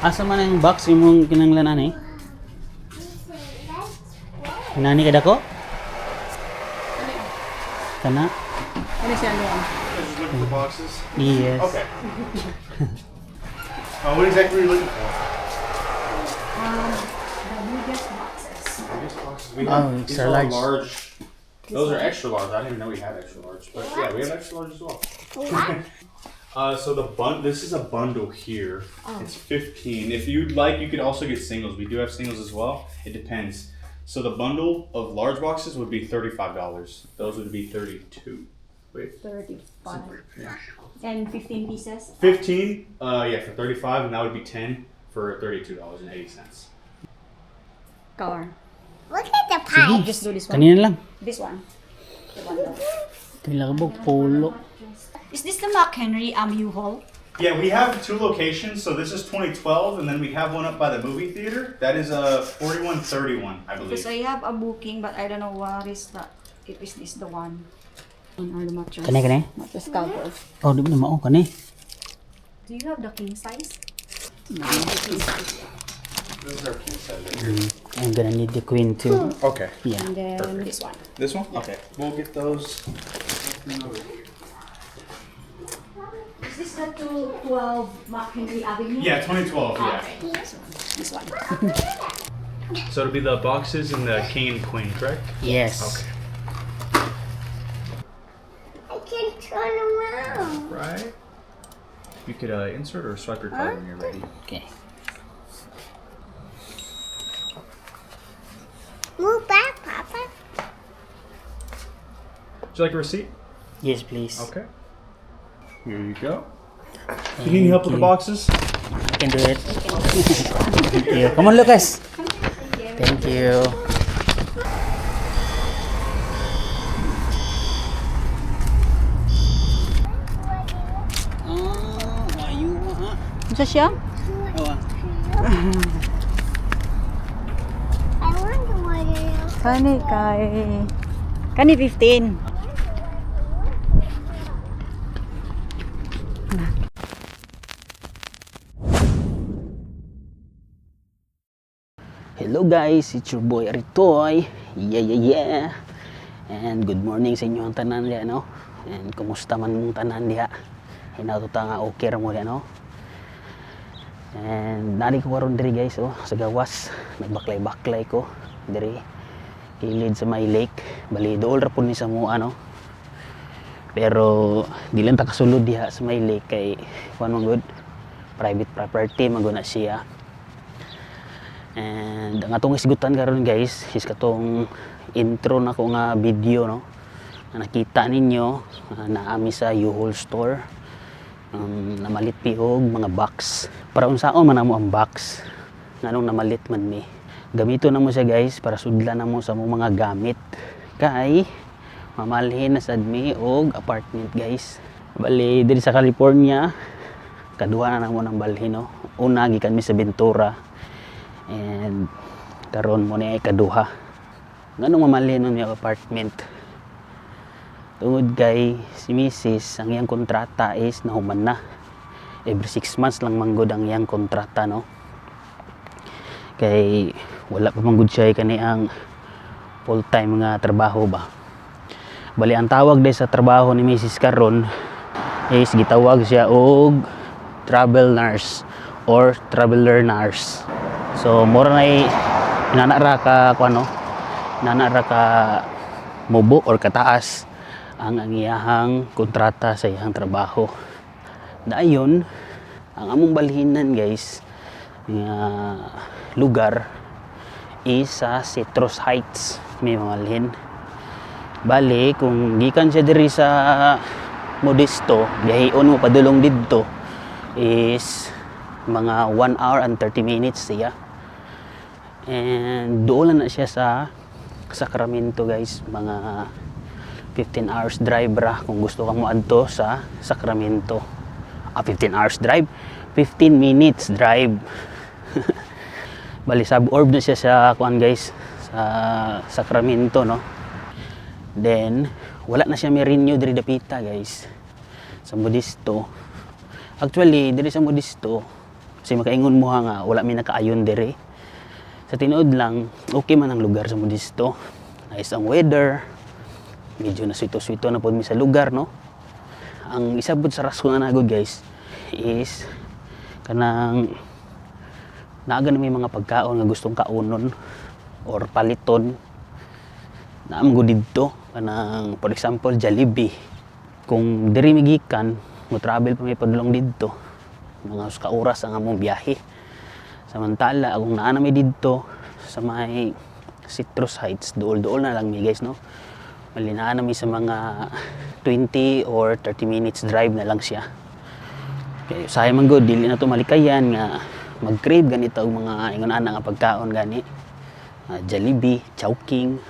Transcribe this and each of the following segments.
Asa man ang box imong kinanglanan eh? Nani kada ko? Kana? Ano siya ano? Just look at the boxes. Yes. Okay. What exactly are you looking for? The biggest boxes. Biggest boxes. We Oh, have extra these are large. large. Those are extra large. I didn't even know we had extra large, but yeah, we have extra large as well. So this is a bundle here. It's 15. If you'd like, you could also get singles. We do have singles as well. It depends. So the bundle of large boxes would be $35. Those would be 32. Wait. 35. Yeah. And 15 pieces. 15. Yeah, for 35, and that would be 10 for $32.80. Color. Look at the pie. Just do this one. Kanina lang. This one. The one though. Tilabog polo. Is this the McHenry U-Haul? Yeah, we have 2 locations. So this is 2012, and then we have one up by the movie theater. That is 4131, I believe. Because I have a booking, but I don't know what is that. If is this the one? On our mattress. Kani? Mattress cover. Oh, di ba na mao kani? Do you have the king size? This is our king size right here. I'm gonna need the queen too. Okay. Yeah. And then this one. This one? Okay. We'll get those. Is this the 212 McHenry Avenue? Yeah, 2012. Yeah. This one. So it'll be the boxes and the king and queen, correct? Yes. Okay. I can turn around. Right. You could insert or swipe your card when you're ready. Okay. Move back, Papa. Would you like a receipt? Yes, please. Okay. Here you go. Thank You need help with the boxes? I can do it. Thank you. Come on, Lucas. Thank you. Ano siya? I wonder what it is. Kani 15. Hello guys, it's your boy Aritoy. Yeah. And good morning sa inyo ang tanan diha, no? And kumusta man mong tanan diha? Hinauto ta nga okay ra mo diha, no? And nari ko karon diri guys, oh, sa gawas. Nagbaklay-baklay ko diri kilid sa may lake. Bali dool ra pud ni sa mua, no? Pero di lang ta kasulod diha sa may lake kay kuan man good private property maguna siya. And ang atong isgutan karon guys is katong intro na ko nga video, no, na nakita ninyo naami sa U-Haul store. Namalit piog mga box para unsaon man namo ang box nganong namalit man mi. Gamito na mo siya guys para sudlan na mo sa mong mga gamit kay mamalhin na sad mi og apartment guys. Bali diri sa California kaduha na mo ng balhin, no. Una gikan mi sa Ventura and karon mo ni ay kaduha. Nganong mamalhin nun yung apartment? Tungod kay si Mrs. ang iyang kontrata is nahuman na. Every 6 months lang manggod ang iyang kontrata, no. Kay wala pa manggod siya kani ang full time nga trabaho ba. Bali ang tawag day sa trabaho ni Mrs. karon is gitawag siya og travel nurse or traveler nurse. So mura na inanara ka kuno, inanara ka mubo or kataas ang iyahang kontrata sa iyang trabaho. Dayon ang among balhinan guys nga lugar is sa Citrus Heights may mamalhin. Bali kung gikan siya diri sa Modesto biyaheon mo padulong didto is mga 1 hour and 30 minutes siya. And doon na siya sa Sacramento guys, mga 15 hours drive ra kung gusto kang moadto sa Sacramento. 15 hours drive, 15 minutes drive. Bali suburb na siya sa kuan guys, sa Sacramento, no. Then wala na siya may renew diri dapita guys sa Modesto. Actually diri sa Modesto Kasi makaingon mo nga wala mi nakaayon dire. Sa tinuod lang, okay man ang lugar sa Modesto. Nice ang weather. Medyo naswito-swito na po mi sa lugar, no? Ang isa po sa rason na nagod guys is kanang naaga na may mga pagkaon nga gustong kaunon or paliton na amgo didto kanang for example Jollibee. Kung diri migikan mo travel pa may padulong didto mga ka oras ang among biyahe. Samantala kung naa na mi didto sa may Citrus Heights, duol-duol na lang mi guys, no? Malinaan na mi sa mga 20 or 30 minutes drive na lang siya. Kaya sayo man good, dili na to malikayan nga mag-crave ganito ang mga ingon ana nga pagkaon gani. Jollibee, Chowking,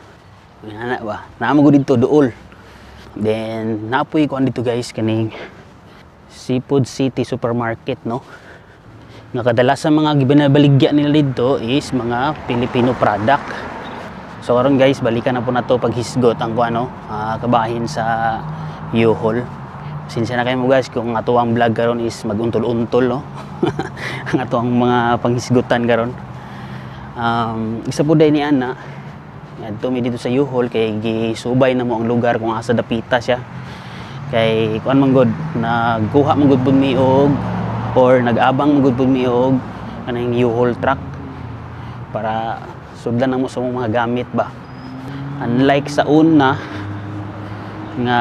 ana ba. Naamo gud dito duol. Then napoy ko dito guys kaning Seafood City Supermarket, no? Nga kadalasan mga gibinabaligya nila dito is mga Filipino product. So karon guys, balikan na po na to paghisgot ang kuano, kabahin sa U-Haul. Sinsya na kayo mo guys kung ato ang vlog karon is maguntol-untol, no? Ang ato ang mga panghisgutan karon. Isa po day ni ana. Adto mi dito sa U-Haul kay gisubay na mo ang lugar kung asa dapita siya. Kay kuan man gud nagkuha man gud pud mi og or nag-abang man gud pud mi og kanang U-Haul truck para sudlan na mo sa mga gamit ba. Unlike sa una nga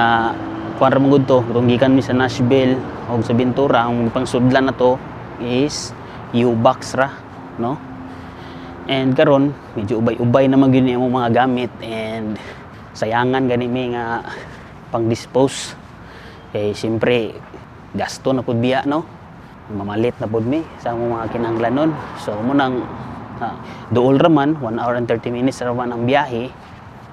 kuan ra man gud to kung gikan mi sa Nashville o sa Ventura, ang pangsudlan na to is U-Box ra, no? And karon medyo ubay-ubay na magyud ang mga gamit and sayangan gani mi nga pang-dispose. Kay siyempre gasto na pud biya, no? Mamalit na pud mi sa mga kinahanglanon. So mo nang duol ra man 1 hour and 30 minutes ra man ang biyahe.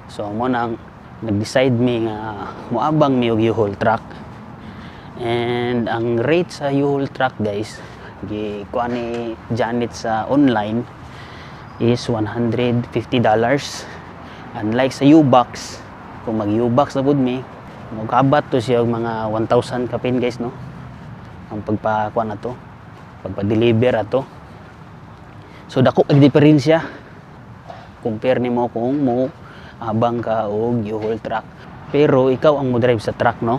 So mo nang nag-decide mi nga moabang mi og U-Haul truck. And ang rate sa U-Haul truck guys, gikuha ni Janet sa online is $150. Unlike sa U-Box, kung mag U-Box na pud mi, magkabat to siya og mga 1,000 kapin guys, no? Ang pagpakuha na to, pagpa-deliver ato. So dako ang diferensya compare nimo kung mo abang ka og U-Haul truck. Pero ikaw ang mo drive sa truck, no?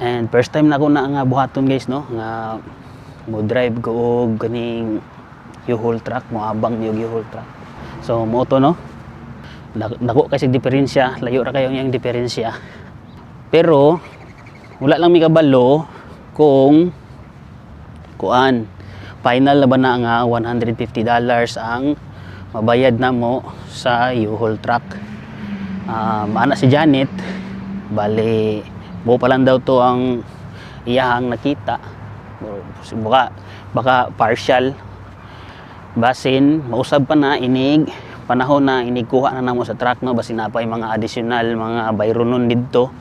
And first time na ako na nga buhaton guys, no? Nga mo drive ko og kaning U-Haul truck, mo abang ni og U-Haul truck. So mo to, no? Dako kasi diferensya, layo ra kayo yang diferensya. Pero wala lang mi kabalo kung kuan final na ba na nga $150 ang mabayad na mo sa U-Haul truck. Maana si Janet, bali buo pa lang daw to ang iyahang nakita. Baka partial. Basin, mausab pa na inig panahon na inikuha na namo sa truck, no? Basin na pa yung mga additional mga bayronon dito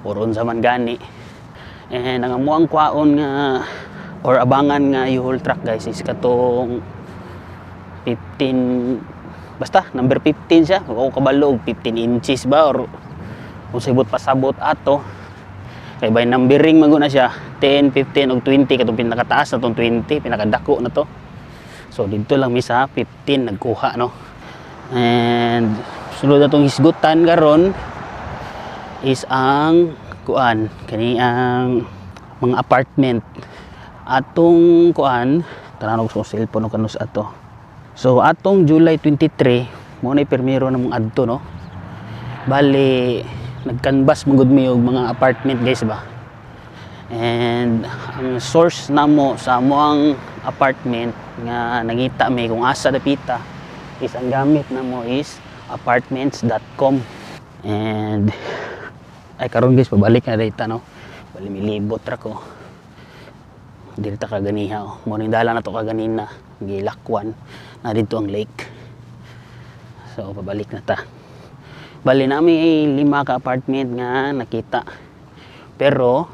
or unsa man gani. And ang amuang kwaon nga or abangan nga U-Haul truck guys is katong 15, basta number 15 siya, o kabalo 15 inches ba or kung sibot pasabot ato. Kay by numbering man na siya 10, 15 ug 20 katong pinakataas na tong 20, pinakadako na to. So dito lang mi sa 15 nagkuha, no? And sulod na tong hisgutan karon is ang kuan kani ang mga apartment atong kuan tananog sa cellphone kanus ato. So atong July 23 mo na permiro namong adto, no? Bali nagcanvas magud mi og mga apartment guys ba. And ang source namo sa amoang apartment nga nangita mi kung asa dapita is ang gamit namo is apartments.com. And ay karon guys pabalik na data, no? Bali milibot ra ko diri ta kaganiha, oh. Mo ning dala na to kaganina gilakwan na dito ang lake. So pabalik na ta. Bali nami 5 ka apartment nga nakita. Pero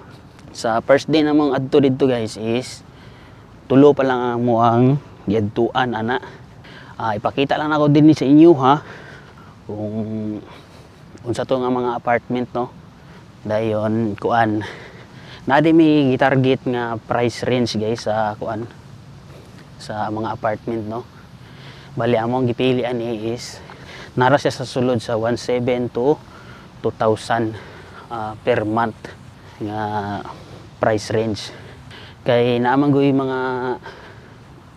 sa first day namong adto dito guys is tulo pa lang mo ang giadtuan ana. Ipakita lang ako din sa inyo ha kung unsa to nga mga apartment, no? Dayon kuan na di mi gitarget nga price range guys sa kuan sa mga apartment, no. Bali among gipilian ni is nara siya sa sulod sa 1,700 to 2,000 per month nga price range. Kay naamang goy mga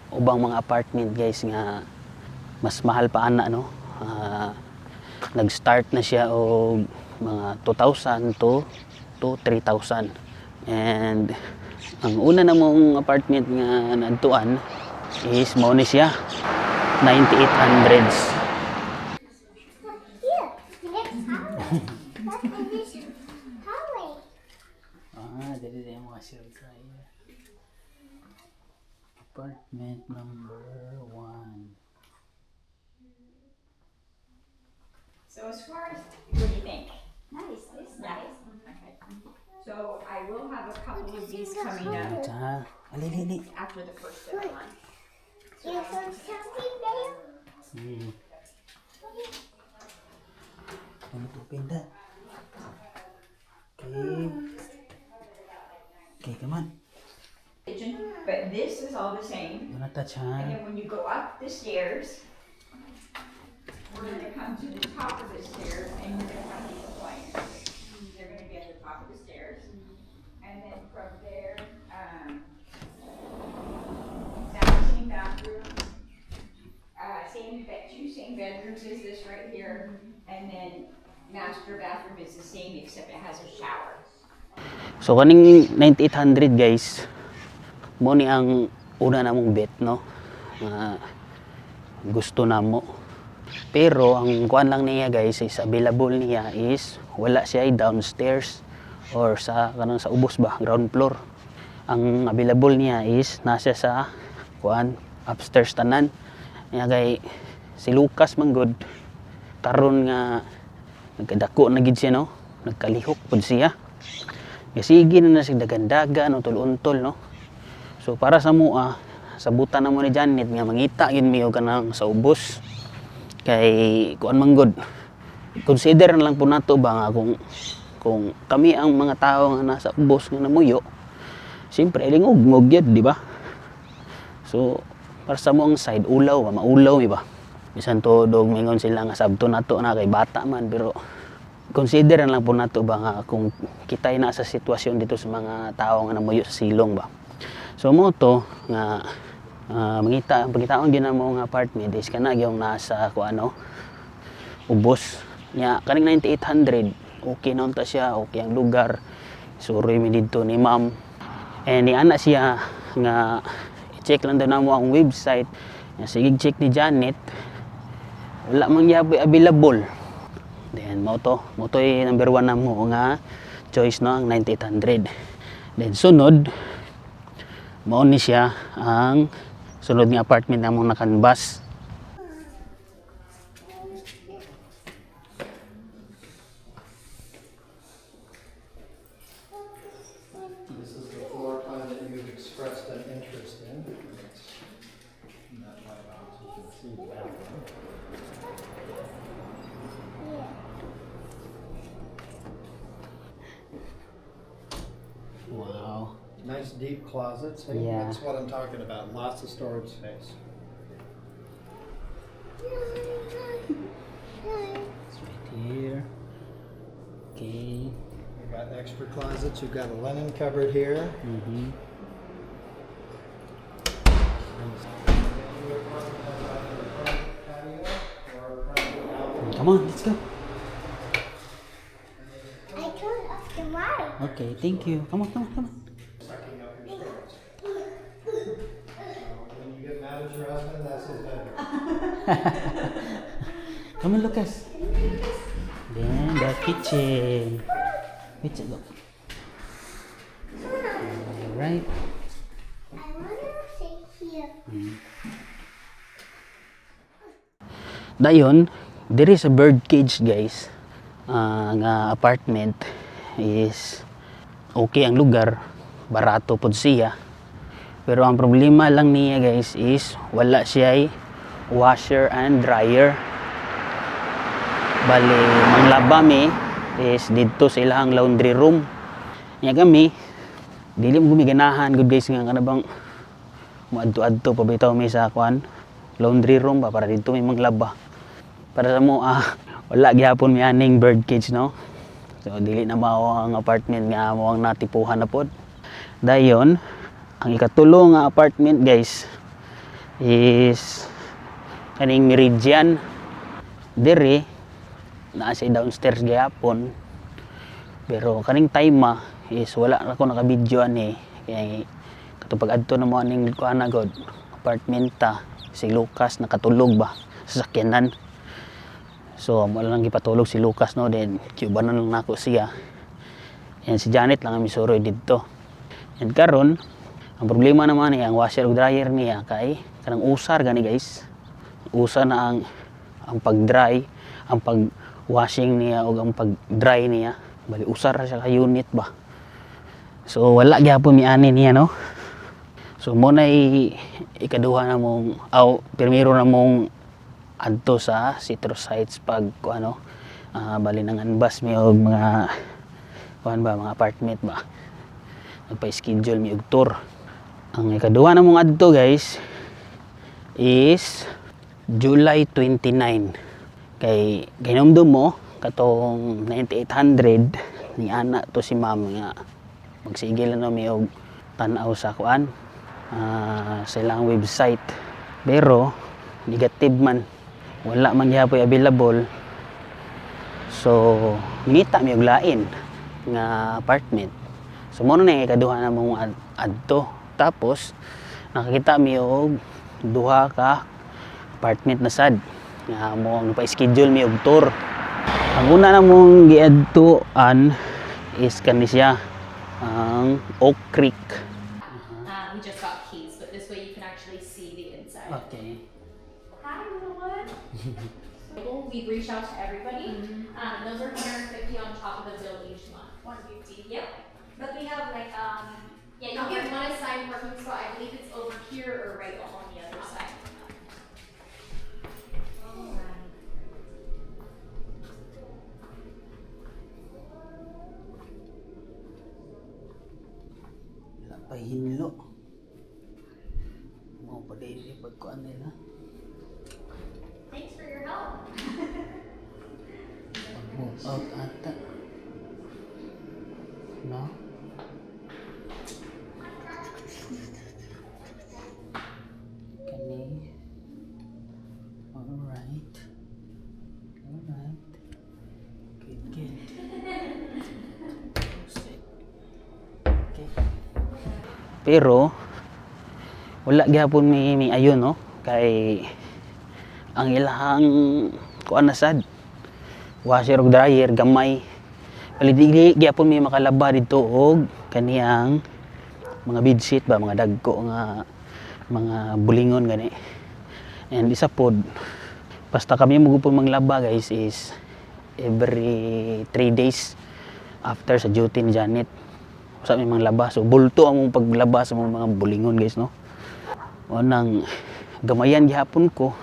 ubang mga apartment guys nga mas mahal pa ana, no. Nag-start na siya og mga 2,000 to 3,000. And ang una namong apartment nga naadtuan is mao ni siya 9,800s. Here, next hallway. That's in this hallway. Dili na yung mga shelter. Apartment number 1. So as far as, what do you think? Nice, it's nice. Okay. So I will have a couple of these coming up Alili. after the first of the month. You saw something there? Ano to pinda? Okay. Okay, come on. Kitchen, but this is all the same. Do not touch, And ha? then when you go up the stairs, we're gonna come to the top of the stairs and you're gonna have these appliances. They're gonna be at the top of the stairs. And then from there, that same bathroom, two same bedrooms is this right here. And then master bathroom is the same except it has a shower. So kaning 9,800 guys, mo ni ang una namong bet, no. Gusto namo. Pero ang kuan lang niya guys is available niya is wala siya downstairs or sa kanang sa ubos ba, ground floor. Ang available niya is nasa sa kuan upstairs tanan. Nya kay si Lucas manggod karon nga nagkadako na gid siya, no. Nagkalihok pud siya. Sige na siya dagandagan untol-untol, no. So para sa mua, sabutan na mo ni Janet nga mangita gid mi og kanang sa ubos. Kay kuan manggod. Consider na lang po nato ba nga kung kami ang mga tao nga nasa ubos nga namuyo, siyempre lingog-ngog yun, di ba? So para sa mo ang side ulaw, maulaw mi ba? Bisan to dog mingon sila nga sabto nato na kay bata man, pero consider na lang po nato ba nga kung kitay na sa sitwasyon dito sa mga tao nga namuyo sa silong ba. So mo to nga mangita ang pagkitaon gyud mo nga apartment is kana gyung nasa kuano ubos nya kaning 9,800 okay na unta siya, okay ang lugar. Suri mi dito ni ma'am and ni ana siya nga i-check lang daw namo ang website nya sige check ni Janet wala man gyapon available. Then mo to number 1 namo nga choice, no, ang 9,800. Then sunod mao ni siya ang sunod nga apartment na mong nakanbas. This is the floor plan that you've expressed an interest in. Wow. Nice deep closets. Hey, Yeah. That's what I'm talking about. Lots of storage space. It's right here. Okay. You've got extra closets. You've got a linen cupboard here. Come on, let's go. I turned off the light. Okay, thank you. Come on. Sucking up your storage. When you get mad at your husband, that's his bedroom. Come on, Lucas. Then the kitchen. Kitchen, look. Alright. I want to sit here. Dayon, there is a bird cage guys. Nga apartment is okay ang lugar, barato pod siya. Pero ang problema lang niya guys is wala siya washer and dryer. Bali, manglaba mi is dito sa ilang laundry room. Nya kami dili mo gumiganahan good guys nga kanabang Muadto-adto pa bitaw mi sa kuan laundry room ba para dito may manglaba. Para sa mo wala gyapon mi aning bird cage no. So dili na mao ang apartment nga mo ang natipuhan na pod. Dayon ang ikatulo nga apartment guys is kaning Meridian. Dire naa siya downstairs gyapon. Pero kaning time is wala na ko naka-video ani kay katupag adto na mo aning kuan na god apartmenta si Lucas nakatulog ba sa sakyanan. So mo lang gipatulog si Lucas no, then kiubanan lang nako siya. And si Janet lang ang misuroy didto. And karon ang problema naman niya ang washer ug dryer niya kay kanang usar gani guys. Usa na ang pag-dry, ang pag-washing niya o ang pag-dry niya. Bali usar siya ka unit ba. So wala gyapon mi ani niya no. So mo na ikaduha na mong primero na mong adto sa citrus sites pag ano bali nang anbas mi og mga kuan ba mga apartment ba. Nagpa-schedule mi og tour. Ang ikaduha na mong adto guys is July 29 kay ginomdom mo katong 9800 ni ana to si ma'am nga magsigil na mi og tan-aw sa kuan sa ilang website pero negative man wala man gyapon available. So minita mi og lain nga apartment. So mo na ikaduha na mong adto tapos nakakita mi og duha ka apartment na sad nga mo ang pa-schedule mi og tour. Ang una na mong giadtuan is kani siya ang Oak Creek. We just got keys, but this way you can actually see the inside. Okay. Hi, little one. We've reached out to everybody. Those are 150 on top of the bill each month. 150. Yep. But we have like yeah, you get one assigned parking spot. I believe it's over here or right on the other side. Wala pa hinlo. Mo pa din pagkuan nila. Thanks for your help. Move out ata. No? Kani. Alright. Alright. Good. Okay. Pero wala gyapon mi ayon no kay ang ilahang kuan na sad washer ug dryer gamay. Bali dili gyapon mi makalaba dito og kaniyang mga bedsheet ba mga dagko nga mga bulingon gani. And isa pod basta kami magupon manglaba guys is every 3 days after sa duty ni Janet. Usa mi manglaba so bulto ang paglaba sa mga bulingon guys no. Unang gamayan gihapon ko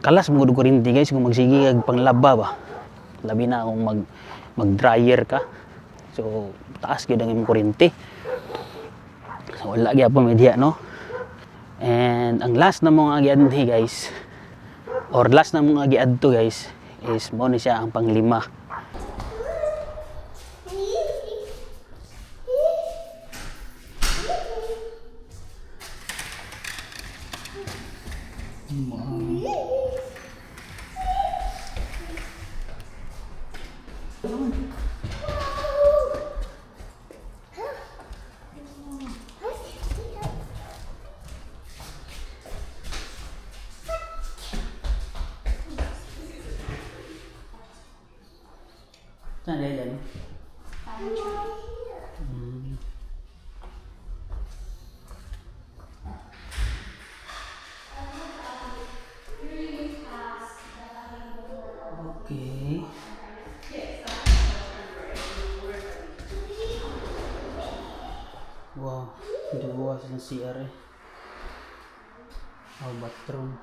kalas mo og kuryente guys kung magsige kag panglaba ba. Labi na kung mag-dryer ka. So taas gyud ang imong kuryente. So wala gyapon media no. And ang last na mga giadto guys or last na mga giadto guys is mo ni siya ang panglima. Saan dahil okay. Wow, dua sa CR eh. Oh, bathroom.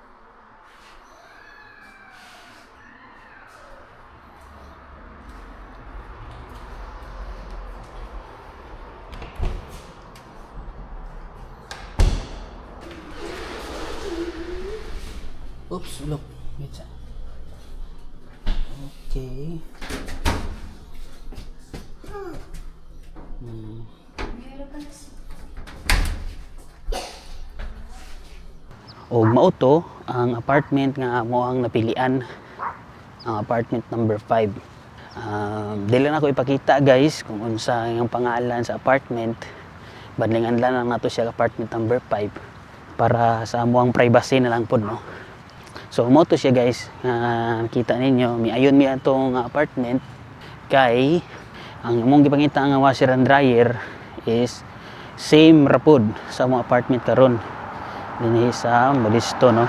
Oops, look. Wait sa. Okay. Og mao to ang apartment nga mo ang napilian, ang apartment number 5. Dili na ako ipakita guys kung unsa ang pangalan sa apartment. Badlingan lang nato siya apartment number 5 para sa amuang privacy na lang pod, no. So mo to siya guys, nakita ninyo miayon mi atong apartment kay ang imong gipangita nga washer and dryer is same ra pod sa among apartment karon dinhi sa Modesto, no.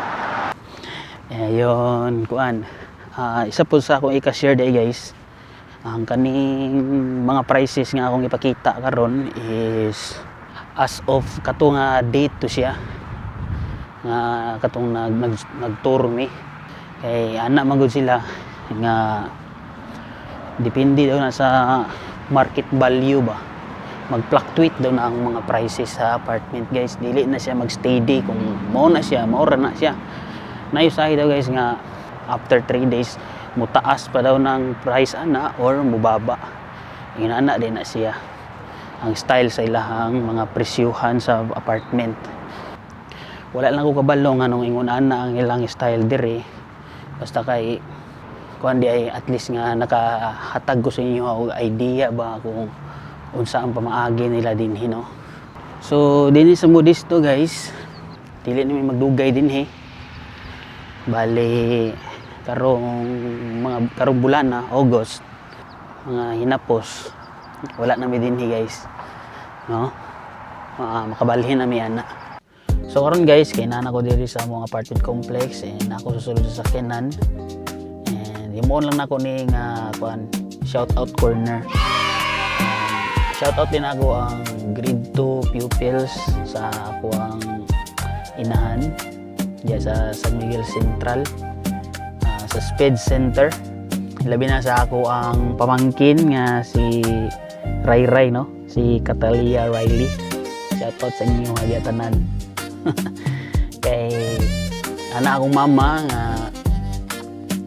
Ayon kuan, isa po sa akong i-share day guys, ang kaning mga prices nga akong ipakita karon is as of katong date to siya nga katong nagtour mi kay ana man gud sila nga depende daw na sa market value ba, mag-fluctuate daw na ang mga prices sa apartment guys, dili na siya mag-steady kung mao na siya, maura na siya. Nayusahi daw guys nga after 3 days mutaas pa daw ng price ana or mubaba. Inana din na siya ang style sa ilahang mga presyuhan sa apartment. Wala lang ko kabalo nga nung ingon ana ang ilang style diri, basta kay kuan di ay at least nga nakahatag ko sa inyo og idea ba kung unsa ang pamaagi nila dinhi, no. So dinhi sa Modesto guys, dili na may magdugay dinhi. Bali karong bulan na August, mga hinapos wala na mi dinhi guys, no. Makabalhin na mi ana. So karon guys, kay nana ko diri sa among apartment complex and ako susulod sa sakyanan. And himoon lang nako ni nga kuan shout out corner. Shout out din ako ang grade 2 pupils sa ako ang inahan diya sa San Miguel Central, sa SPED Center. Labi na sa ako ang pamangkin nga si Ray, no, si Catalia Riley. Shout out sa inyo mga tanan. Kay ana akong mama nga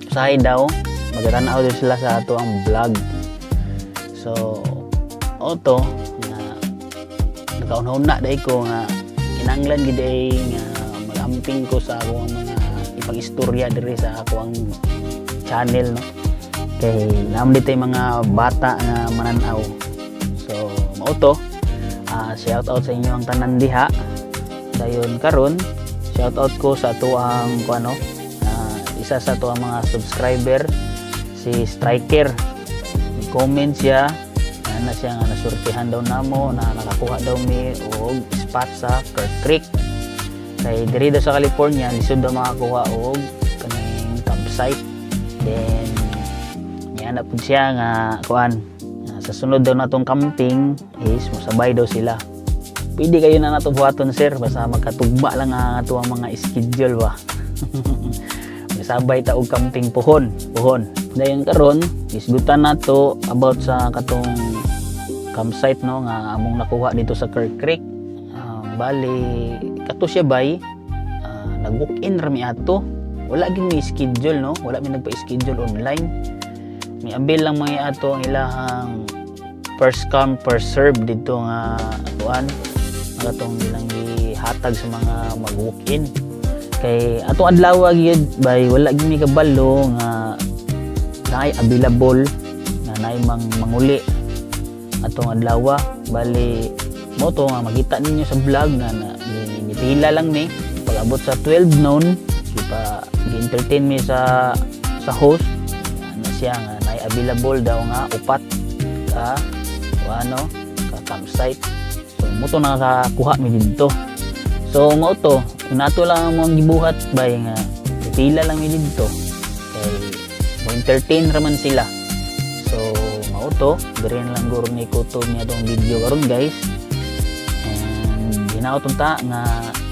usahay daw magtanaw daw sila sa ato ang vlog. So auto nga nakauna-una dai ko nga kinanglan gid ay nga magamping ko sa akong mga ipang-istorya diri sa akong channel, no. Kay naam ditay mga bata nga mananaw. So mao to, shout out sa inyo ang tanan diha. Dayon karon shout out ko sa ato ang kuno, isa sa ato ang mga subscriber, si Striker. Comment siya na siya nga nasurtihan daw namo na nakakuha daw mi og spot sa Kerr Creek. Kay diri daw sa California lisod daw makakuha og kaning campsite. Then niana pud siya nga kuan, sa sunod daw natong camping is mosabay daw sila. Pwede kayo na nato buhaton sir, basta magkatugma lang ang ato ang mga schedule ba. Sabay ta og camping puhon. Dayon karon isgutan nato about sa katong campsite, no, nga among nakuha dito sa Kerr Creek. Bali kato siya bay, nag-walk-in ra mi ato. Wala gyud mi schedule, no, wala mi nagpa-schedule online. Mi abil lang mga ato ang ilahang first come first serve dito nga atuan katong ilang gihatag sa mga mag-walk-in. Kay atong adlaw gyud bay wala gyud mi kabalo nga naay available na naay manguli atong adlaw. Bali mo to nga makita ninyo sa vlog nga nipila lang mi pag-abot sa 12 noon gi-entertain mi sa host na siya nga naay available daw nga upat ka campsite. So mo to nakakuha mi didto. So mo to nato lang mo ang gibuhat bay nga pila lang mi didto kay mo entertain ra man sila. So mao to diri na lang guro ni kutob niya tong video karon guys. And ginaoton ta nga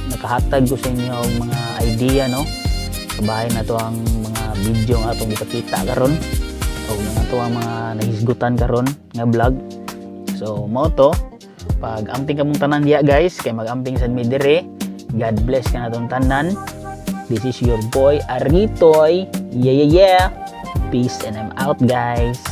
nakahatag ko sa inyo og mga idea, no, kabahin na to ang mga video nga atong ipakita karon o na to ang mga nahisgutan karon nga vlog. So mao to, pag amping ka mong tanan diya guys, kay mag-amping sad mi dire. God bless ka na tong tanan. This is your boy Aritoy. Yeah, yeah, yeah. Peace and I'm out, guys.